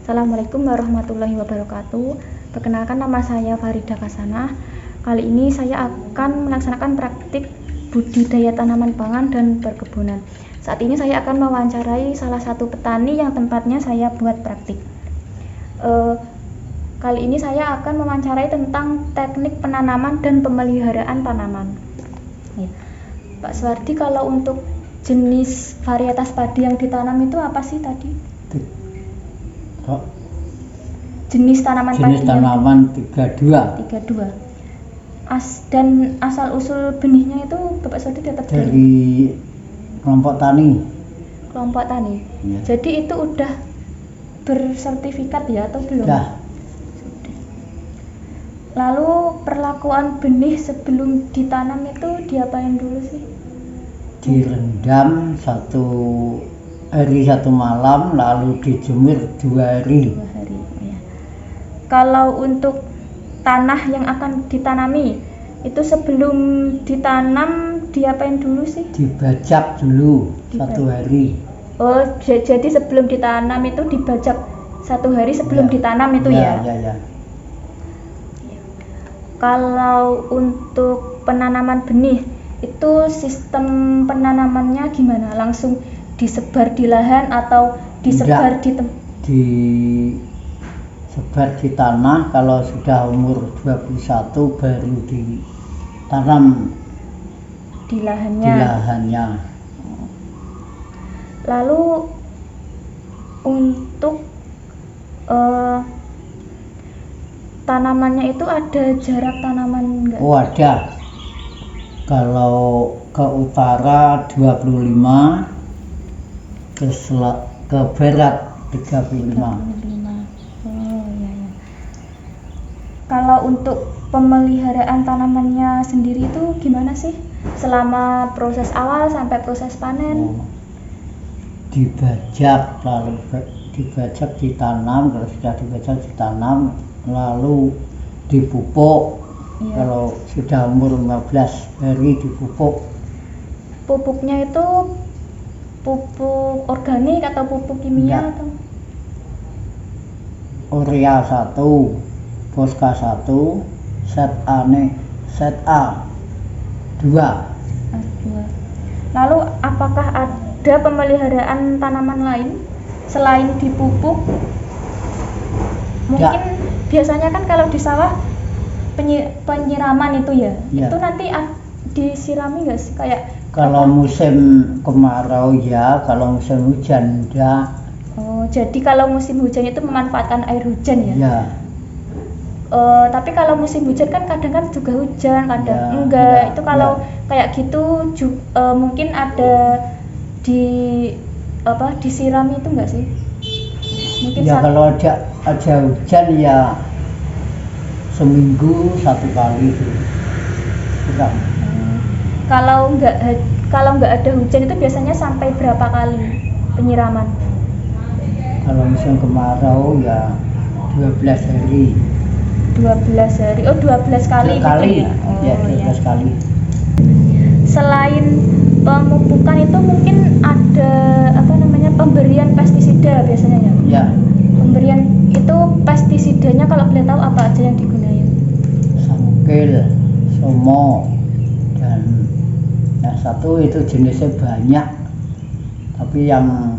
Assalamualaikum warahmatullahi wabarakatuh. Perkenalkan, nama saya Farida Kasanah. Kali ini saya akan melaksanakan praktik budidaya tanaman pangan dan perkebunan. Saat ini saya akan mewawancarai salah satu petani yang tempatnya saya buat praktik. Kali ini saya akan mewawancarai tentang teknik penanaman dan pemeliharaan tanaman. Ya. Pak Suwardi, kalau untuk jenis varietas padi yang ditanam itu apa sih tadi? Jenis tanaman padi tanaman 32. Dan asal usul benihnya itu Bapak Suwardi dapat dari kelompok tani. Ya. Jadi itu udah bersertifikat ya atau belum? Sudah. Lalu perlakuan benih sebelum ditanam itu diapain dulu sih? Direndam 1 hari 1 malam, lalu dijemur 2 hari. Ya. Kalau untuk tanah yang akan ditanami itu sebelum ditanam diapain dulu sih? Dibajak dulu 1 hari. Oh, jadi sebelum ditanam itu dibajak 1 hari sebelum ditanam itu ya? Ya. Kalau untuk penanaman benih itu sistem penanamannya gimana? Langsung disebar di lahan atau disebar disebar di tanah. Kalau sudah umur 21 baru ditanam di lahannya. Lalu untuk tanamannya itu ada jarak tanaman enggak? Oh, ada. Kalau ke utara 25, ke barat 35. Oh, ya. Kalau untuk pemeliharaan tanamannya sendiri itu gimana sih? Selama proses awal sampai proses panen? Dibajak, lalu dibajak ditanam. Kalau sudah dibajak ditanam, lalu dipupuk. Ya. Kalau sudah umur 15 hari dipupuk. Pupuknya itu pupuk organik atau pupuk kimia? Atau? Urea 1, Fosca 1, Set A 2. Lalu apakah ada pemeliharaan tanaman lain selain dipupuk? Mungkin biasanya kan kalau di sawah penyiraman itu ya. Itu nanti disirami nggak sih kayak? Kalau musim kemarau ya, kalau musim hujan enggak. Oh, jadi kalau musim hujan itu memanfaatkan air hujan ya? Ya. Tapi kalau musim hujan kan kadang kan juga hujan, kadang enggak. Itu kalau kayak gitu mungkin ada disirami itu enggak sih? Mungkin kalau ada hujan ya seminggu 1 kali itu. Kalau nggak ada hujan itu biasanya sampai berapa kali penyiraman? Kalau musim kemarau ya 12 hari. 12 hari. Oh, 12 kali gitu ya? Ya, 12 kali. Selain pemupukan itu mungkin ada pemberian pestisida biasanya ya? Ya. Pemberian itu pestisidanya kalau boleh tahu apa aja yang digunakan? Sangkil, somo, dan yang satu itu jenisnya banyak, tapi yang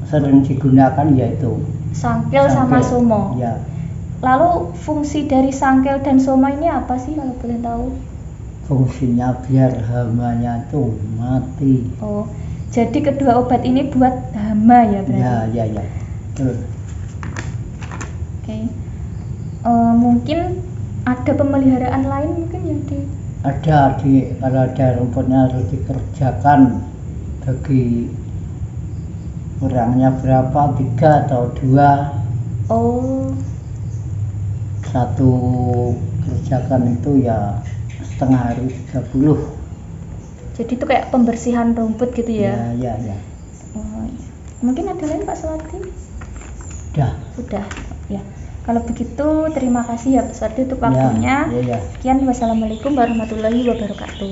sering digunakan yaitu sangkil sama somo. Ya. Lalu fungsi dari sangkil dan somo ini apa sih kalau boleh tahu? Fungsinya biar hamanya tuh mati. Oh, jadi kedua obat ini buat hama ya berarti? Ya. Oke. Mungkin ada pemeliharaan lain mungkin yang ada kalau ada rumputnya harus dikerjakan. Bagi kurangnya berapa, 3 atau 2. Oh. 1 kerjakan itu ya setengah hari 30. Jadi itu kayak pembersihan rumput gitu ya? Ya. Oh, ya. Mungkin ada lain Pak Suwardi? Sudah ya. Kalau begitu terima kasih ya Pak Suwardi untuk waktunya. Ya. Sekian, wassalamualaikum warahmatullahi wabarakatuh.